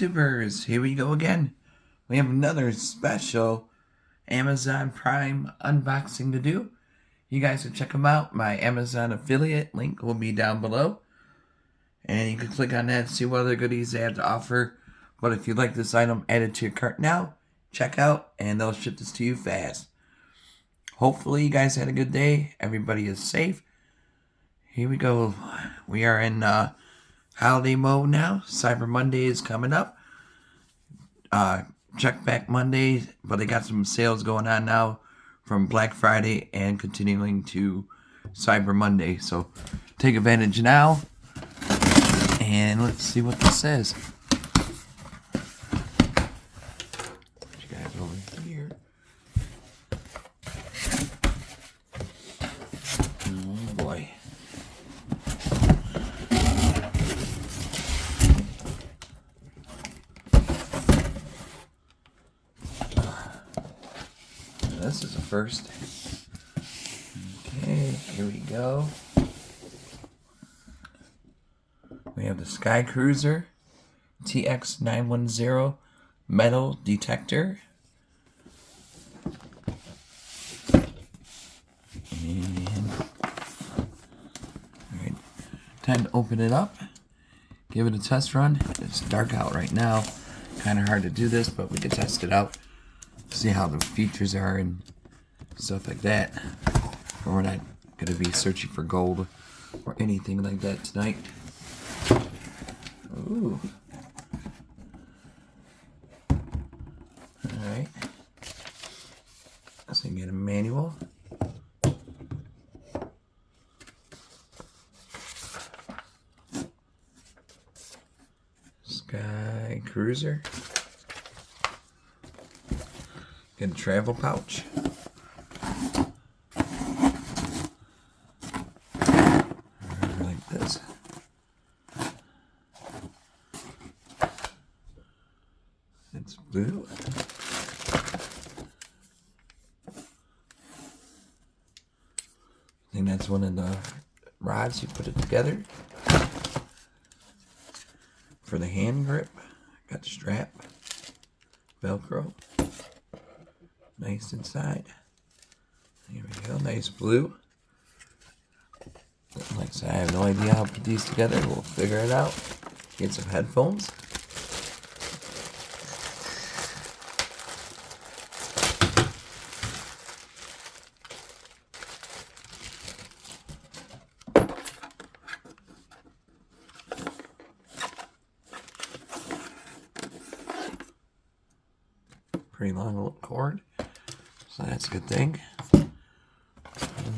YouTubers, here we go again. We have another special Amazon Prime unboxing to do. You guys can check them out. My Amazon affiliate link will be down below. And you can click on that and see what other goodies they have to offer. But if you like this item, add it to your cart now. Check out, and they'll ship this to you fast. Hopefully you guys had a good day. Everybody is safe. Here we go. We are in holiday mode now. Cyber Monday is coming up. Check back Monday, but they got some sales going on now from Black Friday and continuing to Cyber Monday. So take advantage now. And let's see what this says. Put you guys over here. Oh boy. This is a first. Okay, here we go. We have the Sky Cruiser TX910 metal detector. And alright, time to open it up. Give it a test run. It's dark out right now. Kind of hard to do this, but we can test it out. See how the features are and stuff like that. We're not going to be searching for gold or anything like that tonight. Ooh. Alright. So you get a manual. Sky Cruiser. Get a travel pouch. Like this. It's blue. I think that's one of the rods you put it together. For the hand grip, got the strap, Velcro. Nice inside. Here we go, nice blue. Like I said, I have no idea how to put these together. We'll figure it out. Get some headphones. Pretty long cord. So that's a good thing. And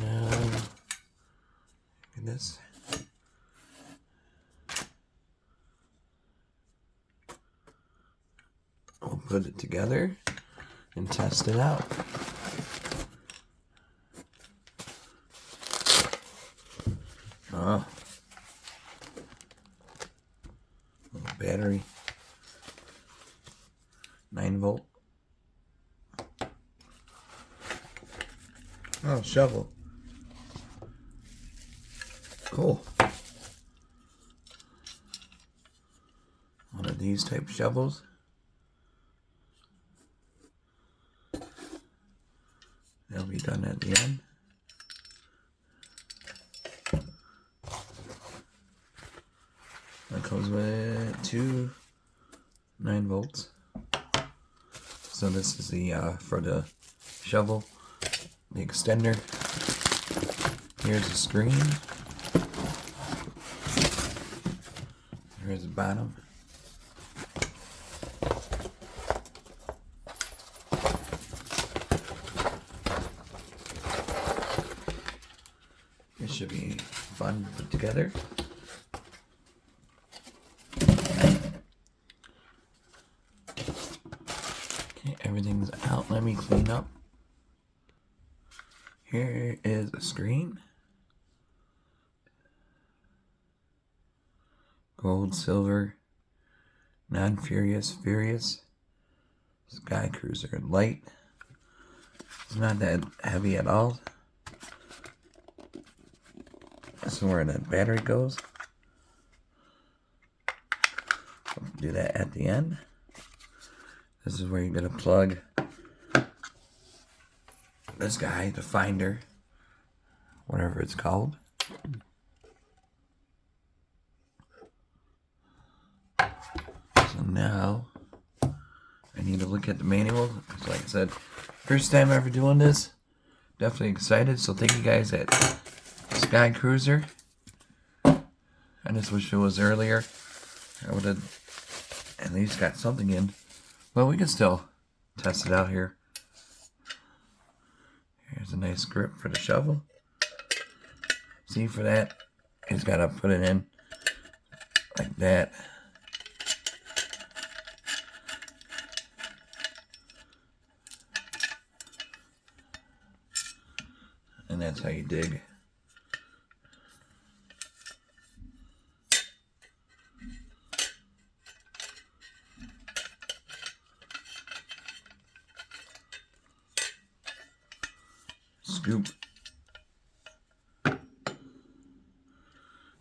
look at this. We'll put it together and test it out. Oh. Little battery. 9-volt. Oh, shovel. Cool. One of these type shovels. They'll be done at the end. That comes with two 9-volts. So this is the for the shovel. The extender. Here's the screen. Here's the bottom. This should be fun to put together. Okay, everything's out. Let me clean up. Here is a screen. Gold, silver, non-furious, furious, Sky Cruiser, light. It's not that heavy at all. That's where that battery goes. do that at the end. This is where you're going to plug this guy, the finder, whatever it's called. So now I need to look at the manual, because like I said, first time ever doing this. Definitely excited. So thank you guys at Sky Cruiser. I just wish it was earlier. I would have at least got something in. But we can still test it out here. Here's a nice grip for the shovel. See, for that, he's got to put it in like that. And that's how you dig. Scoop.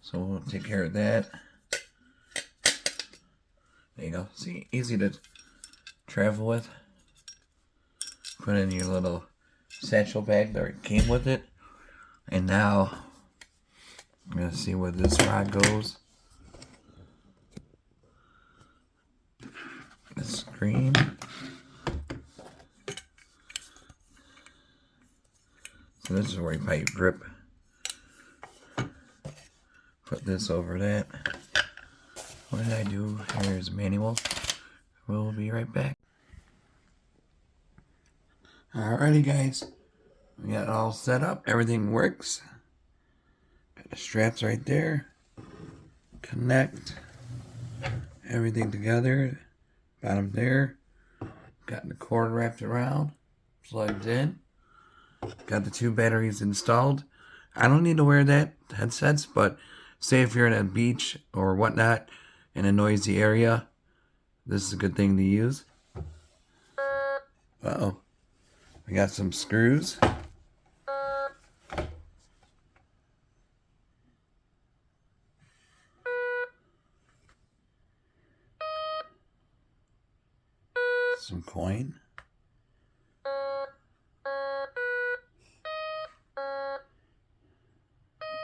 So we'll take care of that. There you go. See, easy to travel with. Put in your little satchel bag that came with it. And now I'm gonna see where this rod goes. The screen. So this is where you put your grip. Put this over that. What did I do? Here's manual. We'll be right back. Alrighty guys. We got it all set up. Everything works. Got the straps right there. Connect everything together. Bottom there. Got the cord wrapped around. Plugged in. Got the 2 batteries installed. I don't need to wear that headsets, but say if you're in a beach or whatnot in a noisy area, this is a good thing to use. Uh-oh. We got some screws. Some coin.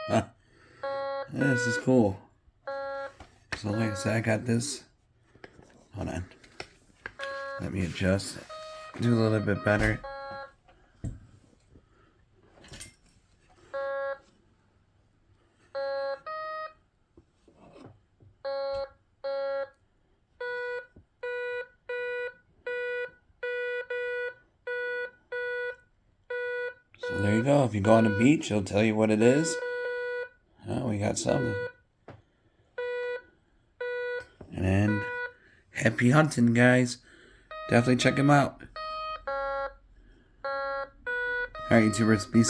Huh. This is cool. So like I said, I got this. Hold on. Let me adjust. Do a little bit better. So there you go. If you go on the beach, it'll tell you what it is. Oh, we got something. And then, happy hunting, guys. Definitely check him out. Alright, YouTubers, be safe.